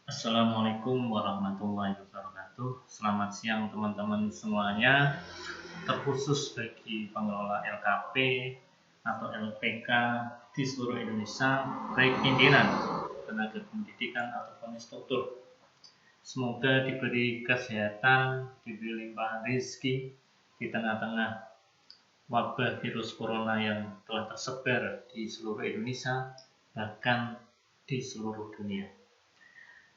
Assalamualaikum warahmatullahi wabarakatuh. Selamat siang teman-teman semuanya. Terkhusus bagi pengelola LKP atau LPK di seluruh Indonesia, baik pimpinan, tenaga pendidikan ataupun instruktur. Semoga diberi kesehatan, diberi limpahan rezeki di tengah-tengah wabah virus corona yang telah tersebar di seluruh Indonesia, bahkan di seluruh dunia.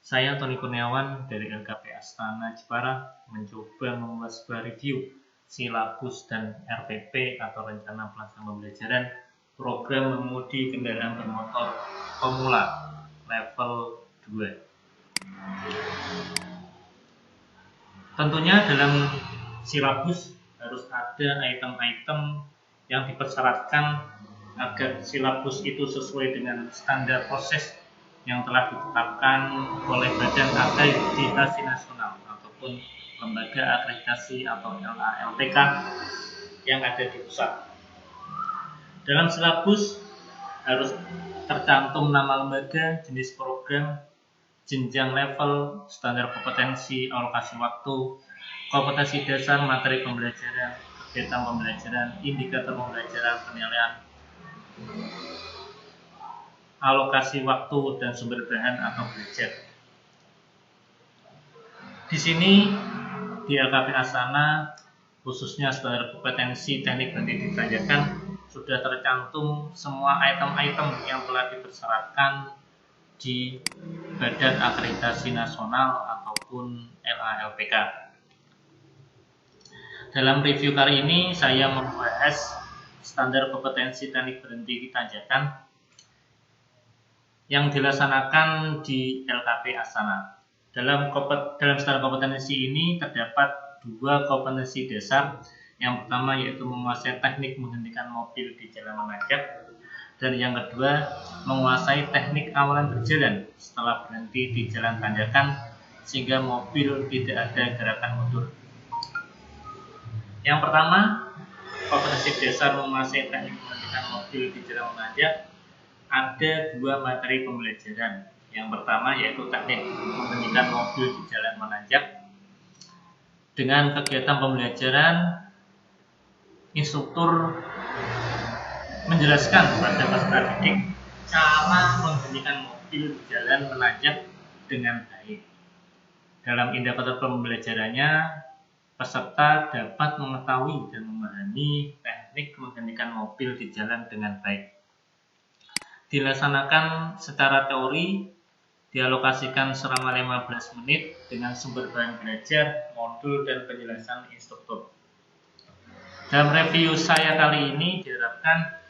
Saya Tony Kurniawan dari LKP Astana Jepara mencoba membuat sebuah review silabus dan RPP atau rencana pelaksanaan pembelajaran program mengemudi kendaraan bermotor pemula level 2. Tentunya dalam silabus harus ada item-item yang dipersyaratkan agar silabus itu sesuai dengan standar proses yang telah ditetapkan oleh Badan Akreditasi Nasional ataupun Lembaga Akreditasi atau LALPK yang ada di pusat. Dalam silabus harus tercantum nama lembaga, jenis program, jenjang level, standar kompetensi, alokasi waktu, kompetensi dasar, materi pembelajaran, kegiatan pembelajaran, indikator pembelajaran, penilaian, alokasi waktu dan sumber bahan atau belajar. Di sini di LKP Astana khususnya standar kompetensi teknik berhenti ditanyakan sudah tercantum semua item-item yang telah dipersyaratkan di Badan Akreditasi Nasional ataupun LALPK. Dalam review kali ini saya membahas standar kompetensi teknik berhenti ditanyakan yang dilaksanakan di LKP Astana. Dalam standar kompetensi ini terdapat dua kompetensi dasar. Yang pertama yaitu menguasai teknik menghentikan mobil di jalan menanjak, dan yang kedua menguasai teknik awalan berjalan setelah berhenti di jalan tanjakan sehingga mobil tidak ada gerakan mundur. Yang pertama, kompetensi dasar menguasai teknik menghentikan mobil di jalan menanjak. Ada dua materi pembelajaran. Yang pertama yaitu teknik menghentikan mobil di jalan menanjak. Dengan kegiatan pembelajaran, instruktur menjelaskan pada peserta didik cara menghentikan mobil di jalan menanjak dengan baik. Dalam indikator pembelajarannya, peserta dapat mengetahui dan memahami teknik menghentikan mobil di jalan dengan baik. Dilaksanakan secara teori, dialokasikan selama 15 menit dengan sumber bahan belajar, modul, dan penjelasan instruktur. Dalam review saya kali ini diharapkan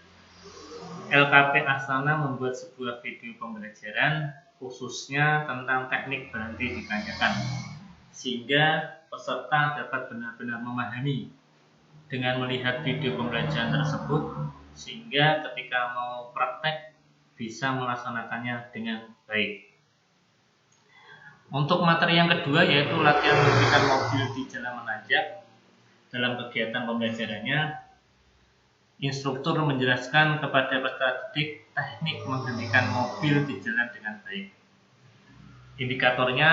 LKP Astana membuat sebuah video pembelajaran khususnya tentang teknik berhenti ditanyakan, sehingga peserta dapat benar-benar memahami dengan melihat video pembelajaran tersebut, sehingga ketika mau praktek bisa melaksanakannya dengan baik. Untuk materi yang kedua yaitu latihan menghentikan mobil di jalan menanjak. Dalam kegiatan pembelajarannya, instruktur menjelaskan kepada peserta didik teknik menghentikan mobil di jalan dengan baik. Indikatornya,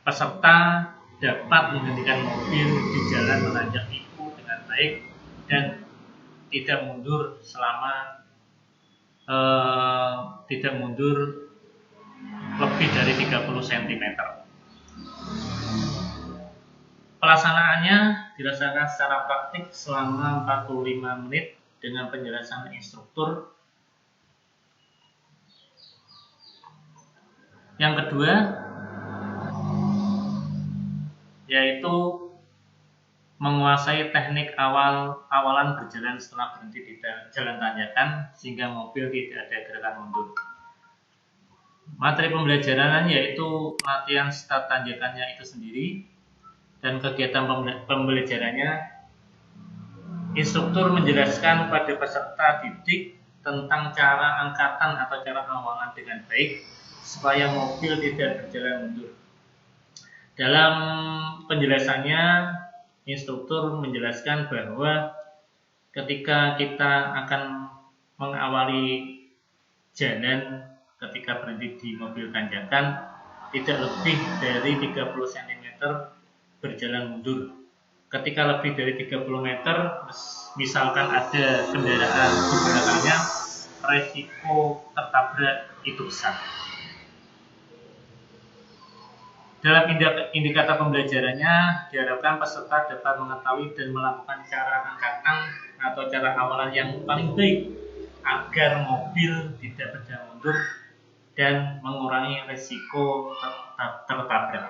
peserta dapat menghentikan mobil di jalan menanjak itu dengan baik dan tidak mundur lebih dari 30 cm. Pelaksanaannya dilaksanakan secara praktik selama 45 menit dengan penjelasan instruktur. Yang kedua yaitu menguasai teknik awalan berjalan setelah berhenti di jalan tanjakan sehingga mobil tidak ada gerakan mundur. Materi pembelajaran yaitu latihan start tanjakannya itu sendiri, dan kegiatan pembelajarannya instruktur menjelaskan pada peserta didik tentang cara angkatan atau cara awalan dengan baik supaya mobil tidak berjalan mundur. Dalam penjelasannya, instruktur menjelaskan bahwa ketika kita akan mengawali jalan ketika berhenti di mobil tanjakan, tidak lebih dari 30 cm berjalan mundur. Ketika lebih dari 30 meter, misalkan ada kendaraan di belakangnya, resiko tertabrak itu besar. Dalam indikator pembelajarannya, diharapkan peserta dapat mengetahui dan melakukan cara angkatan atau cara awalan yang paling baik agar mobil tidak berjalan mundur dan mengurangi risiko tertabrak.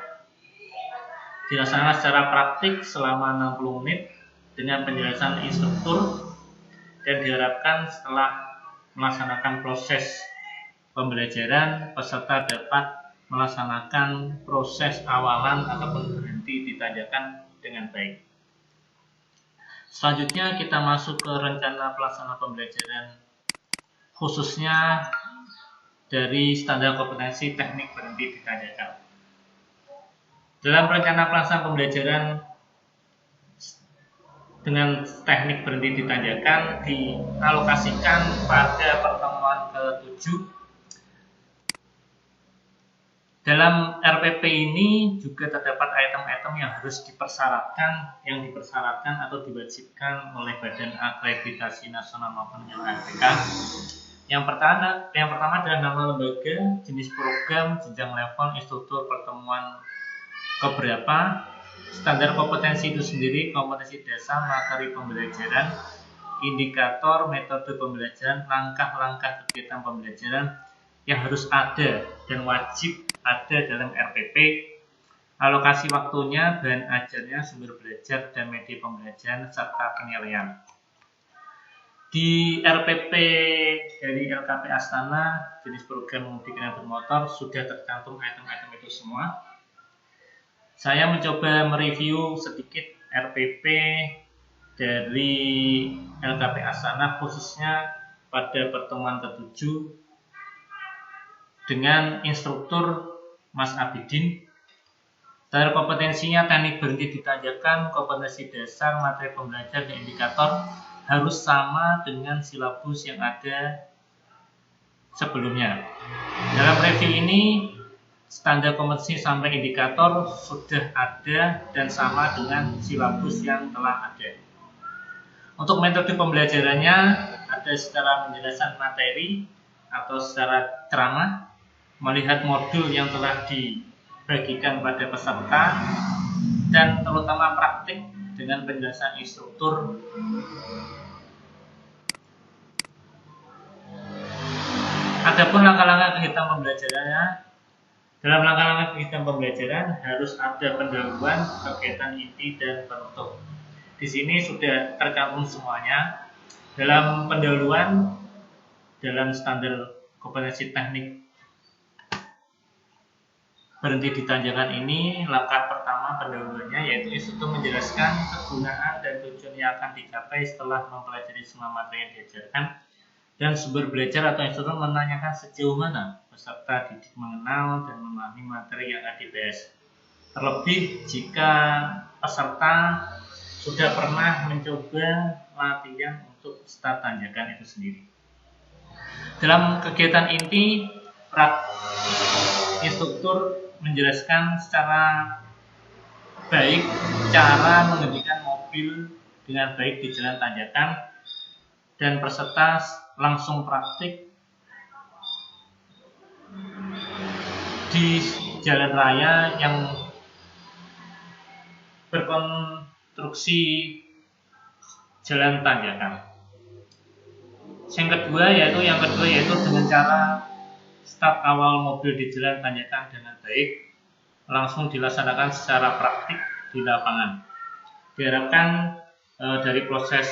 Dilaksanakan secara praktik selama 60 menit dengan penjelasan instruktur, dan diharapkan setelah melaksanakan proses pembelajaran, peserta dapat melaksanakan proses awalan ataupun berhenti di tanjakan dengan baik. Selanjutnya kita masuk ke rencana pelaksana pembelajaran, khususnya dari standar kompetensi teknik berhenti di tanjakan. Dalam rencana pelaksana pembelajaran dengan teknik berhenti di tanjakan dialokasikan pada pertemuan ke-7. Dalam RPP ini juga terdapat item-item yang harus dipersyaratkan atau diwajibkan oleh Badan Akreditasi Nasional maupun LAPK. Yang pertama adalah nama lembaga, jenis program, jenjang level, instruktur pertemuan keberapa, standar kompetensi itu sendiri, kompetensi dasar, materi pembelajaran, indikator, metode pembelajaran, langkah-langkah kegiatan pembelajaran yang harus ada dan wajib ada dalam RPP, alokasi waktunya, bahan ajarnya, sumber belajar, dan media pembelajaran, serta penilaian. Di RPP dari LKP Astana, jenis program mengemudi kendaraan bermotor, sudah tercantum item-item itu semua. Saya mencoba mereview sedikit RPP dari LKP Astana, khususnya pada pertemuan ke-7 dengan instruktur Mas Abidin. Standar kompetensinya teknik berhenti di tanjakan, kompetensi dasar, materi pembelajaran, dan indikator harus sama dengan silabus yang ada sebelumnya. Dalam review ini, standar kompetensi sampai indikator sudah ada dan sama dengan silabus yang telah ada. Untuk metode pembelajarannya ada secara penjelasan materi atau secara ceramah, melihat modul yang telah dibagikan pada peserta, dan terutama praktik dengan penjelasan instruktur. Adapun langkah-langkah kegiatan pembelajarannya, dalam langkah-langkah kegiatan pembelajaran harus ada pendahuluan, kegiatan inti, dan penutup. Di sini sudah tercantum semuanya. Dalam pendahuluan, dalam standar kompetensi teknik berhenti di tanjakan ini, langkah pertama pendahuluannya yaitu instruktur menjelaskan kegunaan dan tujuan yang akan dicapai setelah mempelajari semua materi yang diajarkan, dan sumber belajar atau instruktur menanyakan sejauh mana peserta didik mengenal dan memahami materi yang akan dibahas. Terlebih jika peserta sudah pernah mencoba latihan untuk start tanjakan itu sendiri. Dalam kegiatan inti, instruktur menjelaskan secara baik cara mengendalikan mobil dengan baik di jalan tanjakan, dan peserta langsung praktik di jalan raya yang berkonstruksi jalan tanjakan. Yang kedua yaitu dengan cara start awal mobil di jalan tanjakan dengan baik, langsung dilaksanakan secara praktik di lapangan. Diharapkan dari proses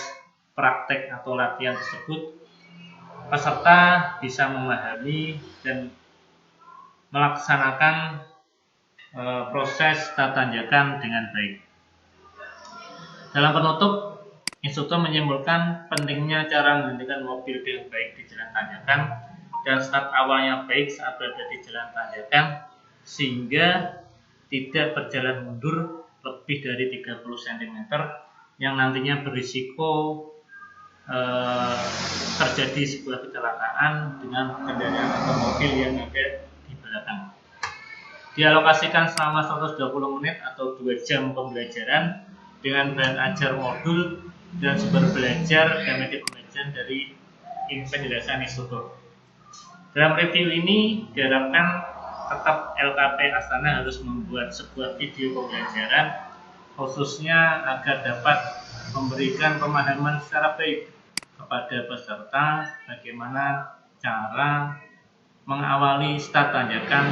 praktek atau latihan tersebut, peserta bisa memahami dan melaksanakan proses start tanjakan dengan baik. Dalam penutup, instruktur menyimpulkan pentingnya cara mengendalikan mobil dengan baik di jalan tanjakan dan start awalnya baik saat berada di jalan tanjakan, sehingga tidak berjalan mundur lebih dari 30 cm yang nantinya berisiko terjadi sebuah kecelakaan dengan kendaraan atau mobil yang ada di belakang. dialokasikan selama 120 menit atau 2 jam pembelajaran dengan bahan ajar modul dan sumber belajar dan media pembelajaran dari penjelasan instruktur. Dalam review ini diharapkan tetap LKP Astana harus membuat sebuah video pembelajaran khususnya agar dapat memberikan pemahaman secara baik kepada peserta bagaimana cara mengawali start tanjakan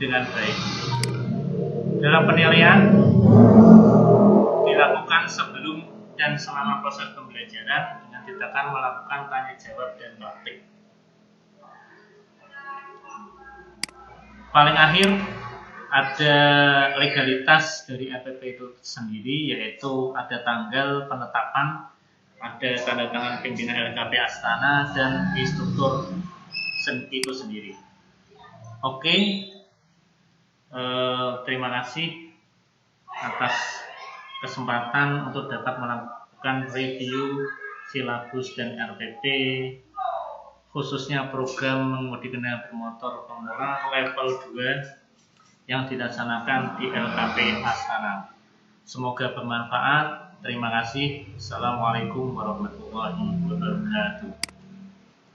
dengan baik. Dalam penilaian dilakukan sebelum dan selama proses pembelajaran dengan tindakan melakukan tanya jawab dan praktik. Paling akhir ada legalitas dari APP itu sendiri, yaitu ada tanggal penetapan, ada tanda tangan pimpinan LKP Astana dan instruktur itu sendiri. Oke, terima kasih atas kesempatan untuk dapat melakukan review silabus dan RPP khususnya program mengemudi kendaraan bermotor pemula level 2 yang dilaksanakan di LKP Astana. Semoga bermanfaat. Terima kasih. Assalamualaikum warahmatullahi wabarakatuh.